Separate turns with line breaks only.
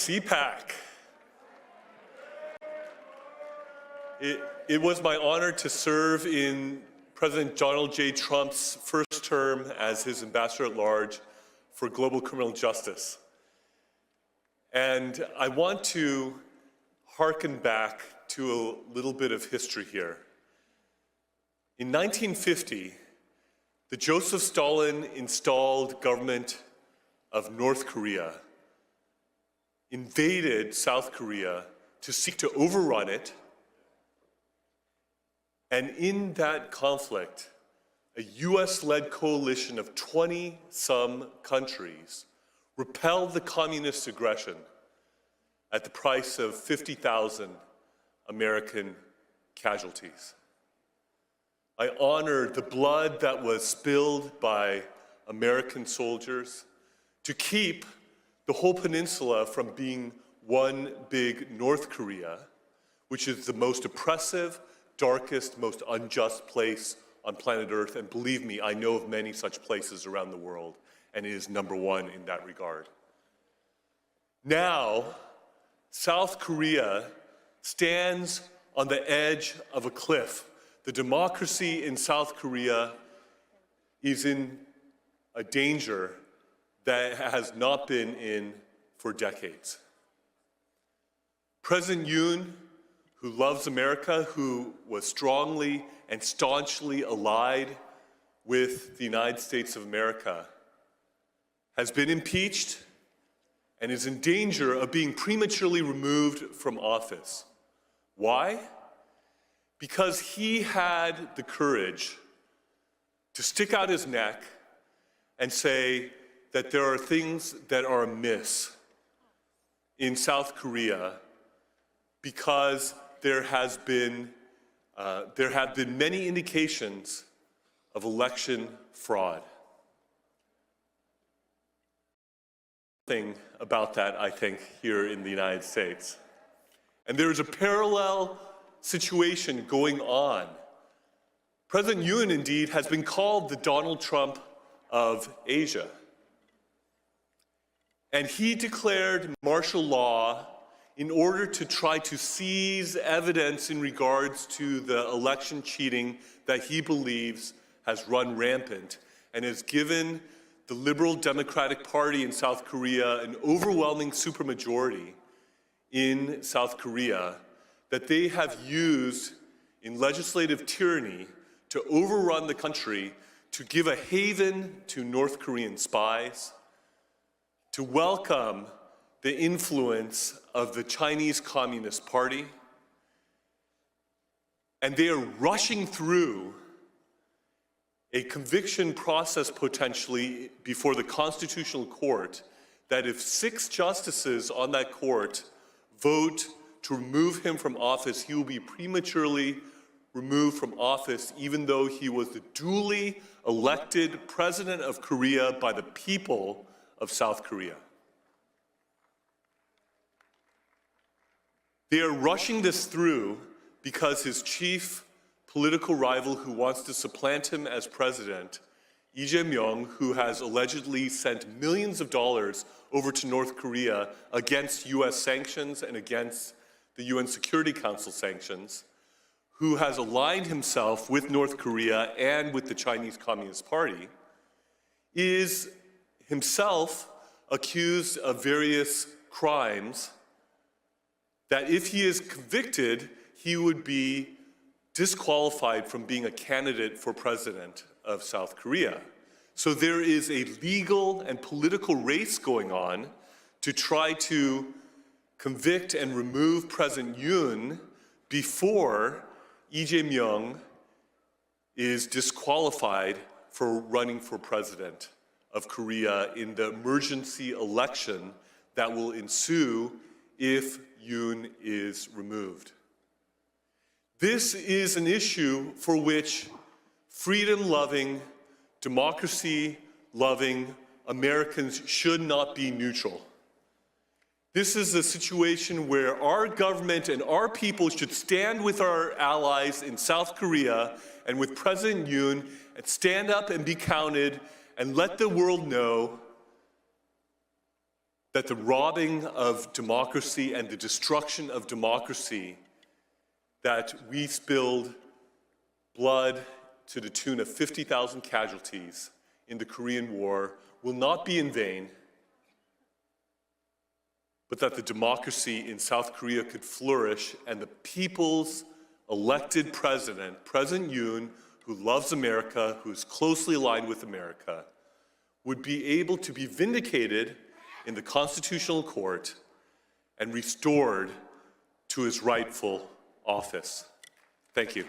CPAC. It was my honor to serve in President Donald J. Trump's first term as his ambassador at large for global criminal justice. And I want to hearken back to a little bit of history here. In 1950, the Joseph Stalin-installed government of North Korea invaded South Korea to seek to overrun it. And in that conflict, a US-led coalition of 20-some countries repelled the communist aggression at the price of 50,000 American casualties. I honor the blood that was spilled by American soldiers to keep the whole peninsula from being one big North Korea, which is the most oppressive, darkest, most unjust place on planet Earth. And believe me, I know of many such places around the world, and it is number one in that regard. Now, South Korea stands on the edge of a cliff. The democracy in South Korea is in a danger that it has not been in for decades. President Yoon, who loves America, who was strongly and staunchly allied with the United States of America, has been impeached and is in danger of being prematurely removed from office. Why? Because he had the courage to stick out his neck and say that there are things that are amiss in South Korea because there have been many indications of election fraud. Thing about that, I think, here in the United States. And there is a parallel situation going on. President Yoon, indeed, has been called the Donald Trump of Asia. And he declared martial law in order to try to seize evidence in regards to the election cheating that he believes has run rampant and has given the Liberal Democratic Party in South Korea an overwhelming supermajority in South Korea that they have used in legislative tyranny to overrun the country, to give a haven to North Korean spies, to welcome the influence of the Chinese Communist Party, and they are rushing through a conviction process potentially before the Constitutional Court that if 6 justices on that court vote to remove him from office, he will be prematurely removed from office even though he was the duly elected president of Korea by the people of South Korea. They are rushing this through because his chief political rival who wants to supplant him as president, Lee Jae-myung, who has allegedly sent millions of dollars over to North Korea against US sanctions and against the UN Security Council sanctions, who has aligned himself with North Korea and with the Chinese Communist Party, is himself accused of various crimes that if he is convicted, he would be disqualified from being a candidate for president of South Korea. So there is a legal and political race going on to try to convict and remove President Yoon before Lee Jae-myung is disqualified for running for president of Korea in the emergency election that will ensue if Yoon is removed. This is an issue for which freedom-loving, democracy-loving Americans should not be neutral. This is a situation where our government and our people should stand with our allies in South Korea and with President Yoon and stand up and be counted and let the world know that the robbing of democracy and the destruction of democracy, that we spilled blood to the tune of 50,000 casualties in the Korean War, will not be in vain, but that the democracy in South Korea could flourish and the people's elected president, President Yoon, who loves America, who is closely aligned with America, would be able to be vindicated in the Constitutional Court and restored to his rightful office. Thank you.